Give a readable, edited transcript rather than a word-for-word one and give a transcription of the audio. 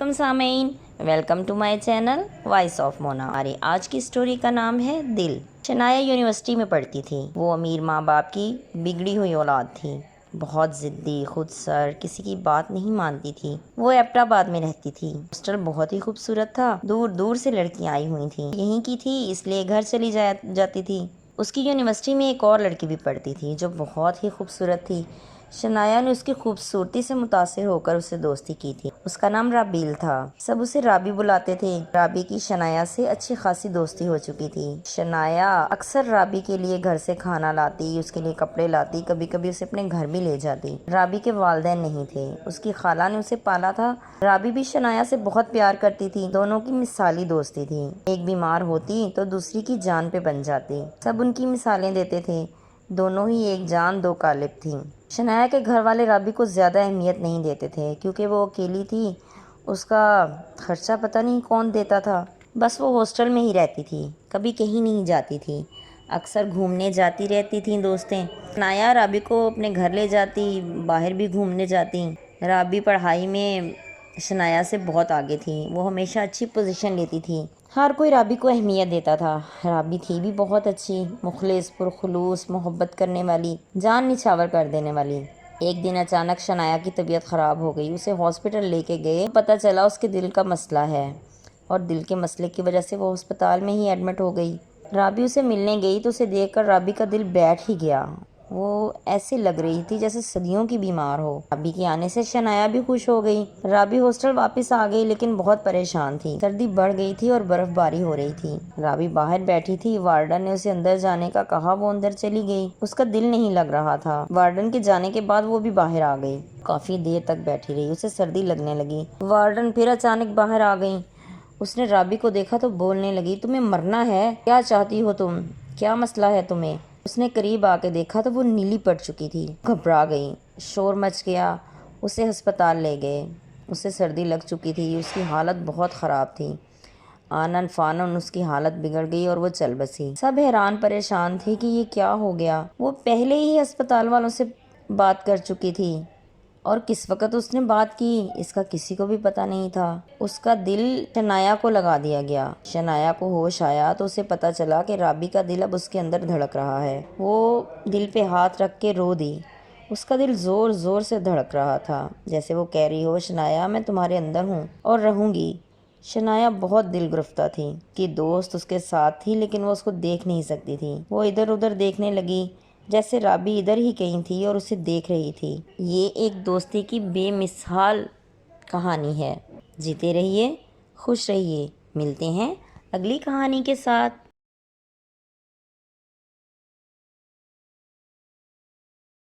علیکم سامعین، welcome to my channel voice of Mona. ہماری آج کی سٹوری کا نام ہے دل۔ شنایا یونیورسٹی میں پڑھتی تھی۔ وہ امیر ماں باپ کی بگڑی ہوئی اولاد تھی، بہت ضدی، خود سر، کسی کی بات نہیں مانتی تھی۔ وہ ایبٹ آباد میں رہتی تھی۔ ہاسٹل بہت ہی خوبصورت تھا، دور دور سے لڑکیاں آئی ہوئی تھیں، یہیں کی تھی اس لیے گھر چلی جاتی تھی۔ اس کی یونیورسٹی میں ایک اور لڑکی بھی پڑھتی تھی جو بہت ہی خوبصورت تھی۔ شنایا نے اس کی خوبصورتی سے متاثر ہو کر اسے دوستی کی تھی۔ اس کا نام رابیل تھا، سب اسے رابی بلاتے تھے۔ رابی کی شنایا سے اچھی خاصی دوستی ہو چکی تھی۔ شنایا اکثر رابی کے لیے گھر سے کھانا لاتی، اس کے لیے کپڑے لاتی، کبھی کبھی اسے اپنے گھر بھی لے جاتی۔ رابی کے والدین نہیں تھے، اس کی خالہ نے اسے پالا تھا۔ رابی بھی شنایا سے بہت پیار کرتی تھی، دونوں کی مثالی دوستی تھی۔ ایک بیمار ہوتی تو دوسری کی جان پہ بن جاتی، سب ان کی مثالیں دیتے تھے۔ دونوں ہی ایک جان دو قالب تھیں۔ شنایا کے گھر والے رابی کو زیادہ اہمیت نہیں دیتے تھے کیونکہ وہ اکیلی تھی، اس کا خرچہ پتہ نہیں کون دیتا تھا۔ بس وہ ہاسٹل میں ہی رہتی تھی، کبھی کہیں نہیں جاتی تھی، اکثر گھومنے جاتی رہتی تھیں دوستیں۔ شنایا رابی کو اپنے گھر لے جاتی، باہر بھی گھومنے جاتی۔ رابی پڑھائی میں شنایا سے بہت آگے تھی، وہ ہمیشہ اچھی پوزیشن لیتی تھی، ہر کوئی رابی کو اہمیت دیتا تھا۔ رابی تھی بھی بہت اچھی، مخلص، پرخلوص، محبت کرنے والی، جان نچھاور کر دینے والی۔ ایک دن اچانک شنایا کی طبیعت خراب ہو گئی، اسے ہاسپٹل لے کے گئے، پتہ چلا اس کے دل کا مسئلہ ہے اور دل کے مسئلے کی وجہ سے وہ ہسپتال میں ہی ایڈمٹ ہو گئی۔ رابی اسے ملنے گئی تو اسے دیکھ کر رابی کا دل بیٹھ ہی گیا، وہ ایسے لگ رہی تھی جیسے صدیوں کی بیمار ہو۔ رابی کے آنے سے شنایا بھی خوش ہو گئی۔ رابی ہاسٹل واپس آ گئی لیکن بہت پریشان تھی، سردی بڑھ گئی تھی اور برف باری ہو رہی تھی۔ رابی باہر بیٹھی تھی، وارڈن نے اسے اندر جانے کا کہا، وہ اندر چلی گئی، اس کا دل نہیں لگ رہا تھا۔ وارڈن کے جانے کے بعد وہ بھی باہر آ گئی، کافی دیر تک بیٹھی رہی، اسے سردی لگنے لگی۔ وارڈن پھر اچانک باہر آ گئی، اس نے رابی کو دیکھا تو بولنے لگی، تمہیں مرنا ہے؟ کیا چاہتی ہو تم؟ کیا مسئلہ ہے تمہیں؟ اس نے قریب آ کے دیکھا تو وہ نیلی پڑ چکی تھی، گھبرا گئی، شور مچ گیا، اسے ہسپتال لے گئے۔ اسے سردی لگ چکی تھی، اس کی حالت بہت خراب تھی، آنن فانن اس کی حالت بگڑ گئی اور وہ چل بسی۔ سب حیران پریشان تھے کہ یہ کیا ہو گیا۔ وہ پہلے ہی ہسپتال والوں سے بات کر چکی تھی اور کس وقت اس نے بات کی اس کا کسی کو بھی پتہ نہیں تھا۔ اس کا دل شنایا کو لگا دیا گیا۔ شنایا کو ہوش آیا تو اسے پتہ چلا کہ رابی کا دل اب اس کے اندر دھڑک رہا ہے۔ وہ دل پہ ہاتھ رکھ کے رو دی، اس کا دل زور زور سے دھڑک رہا تھا، جیسے وہ کہہ رہی ہو، شنایا میں تمہارے اندر ہوں اور رہوں گی۔ شنایا بہت دل گرفتہ تھی کہ دوست اس کے ساتھ تھی لیکن وہ اس کو دیکھ نہیں سکتی تھی۔ وہ ادھر ادھر دیکھنے لگی جیسے رابی ادھر ہی کہیں تھی اور اسے دیکھ رہی تھی۔ یہ ایک دوستی کی بے مثال کہانی ہے۔ جیتے رہیے، خوش رہیے، ملتے ہیں اگلی کہانی کے ساتھ۔